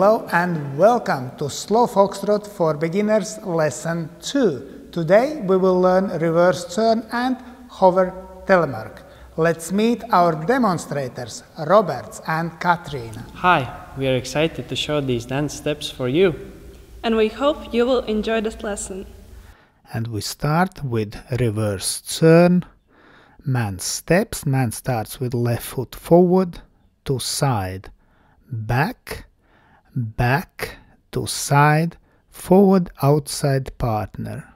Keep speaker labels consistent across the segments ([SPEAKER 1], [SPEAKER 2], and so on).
[SPEAKER 1] Hello and welcome to Slow Foxtrot for Beginners Lesson 2. Today we will learn reverse turn and hover telemark. Let's meet our demonstrators, Roberts and Katrina.
[SPEAKER 2] Hi, we are excited to show these dance steps for you.
[SPEAKER 3] And we hope you will enjoy this lesson.
[SPEAKER 1] And we start with reverse turn. Man steps. Man starts with left foot forward to side, back, back to side, forward outside partner.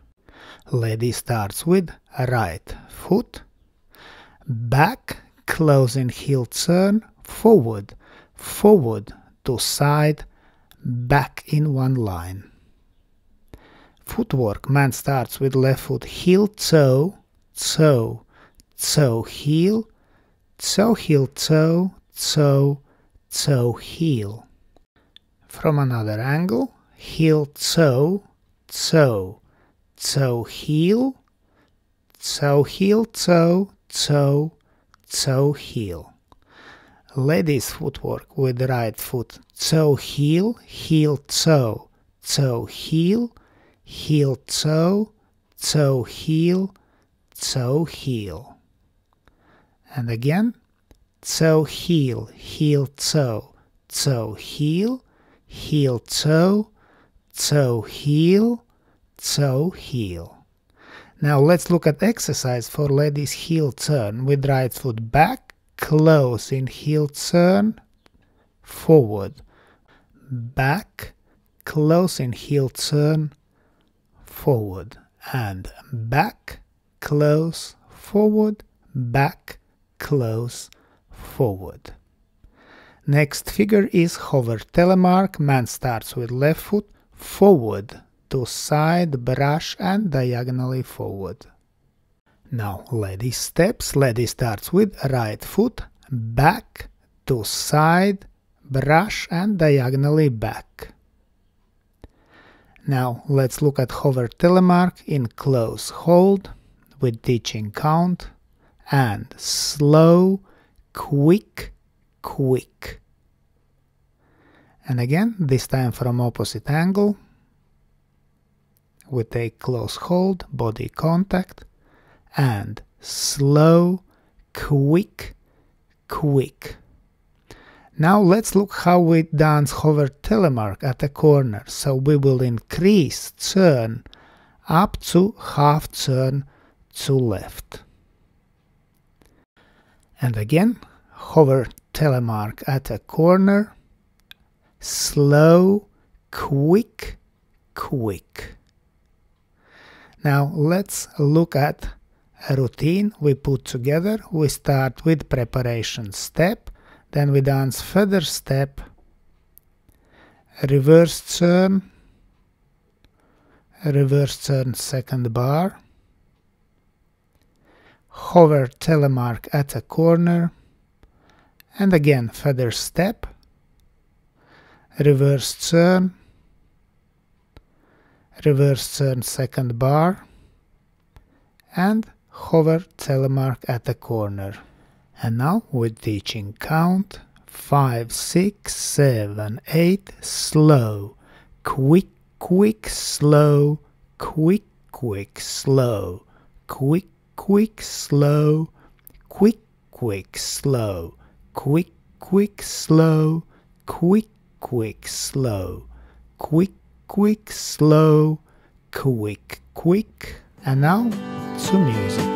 [SPEAKER 1] Lady starts with right foot, back, closing heel turn, forward, forward to side, back in one line. Footwork. Man starts with left foot, heel, toe, toe, toe, heel, toe, heel, toe, toe, toe, heel. From another angle, heel, toe, toe, toe, heel, toe, heel, toe, toe, toe, heel. Ladies footwork with right foot, toe, heel, heel, toe, toe, heel, heel, toe, toe, heel, toe, heel. And again, toe, heel, heel, toe, toe, heel, heel, toe, toe, heel, toe, heel. Now let's look at exercise for ladies heel turn with right foot back, close in heel turn, forward, back, close in heel turn, forward, and back, close, forward, back, close, forward. Next figure is hover telemark. Man starts with left foot forward to side, brush and diagonally forward. Now lady steps. Lady starts with right foot back to side, brush and diagonally back. Now let's look at hover telemark in close hold with teaching count and slow, quick, quick. And again, this time from opposite angle. We take close hold, body contact, and slow, quick, quick. Now let's look how we dance hover telemark at a corner. So we will increase turn up to half turn to left. And again, hover telemark at a corner, slow, quick, quick. Now let's look at a routine we put together. We start with preparation step, then we dance feather step, reverse turn second bar, hover telemark at a corner, and again feather step, reverse turn second bar, and hover telemark at the corner. And now with teaching count 5, 6, 7, 8, slow, quick, quick, slow, quick, quick, slow, quick, quick, slow, quick, quick, slow, quick, quick, slow, quick, quick, slow, quick, quick, slow, quick, quick. And now to music.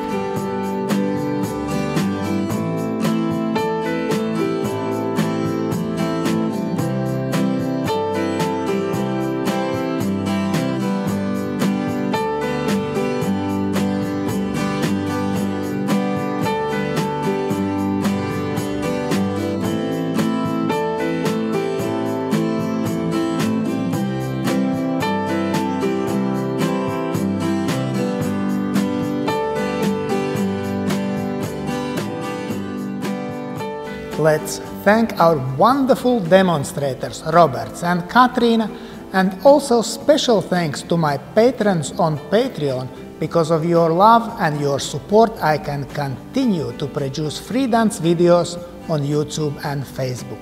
[SPEAKER 1] Let's thank our wonderful demonstrators, Roberts and Katrina, and also special thanks to my patrons on Patreon. Because of your love and your support, I can continue to produce free dance videos on YouTube and Facebook.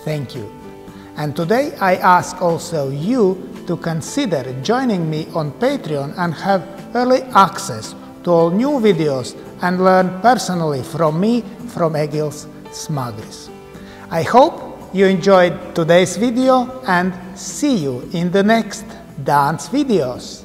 [SPEAKER 1] Thank you. And today I ask also you to consider joining me on Patreon and have early access to all new videos and learn personally from me, from Egils Smagris. I hope you enjoyed today's video and see you in the next dance videos.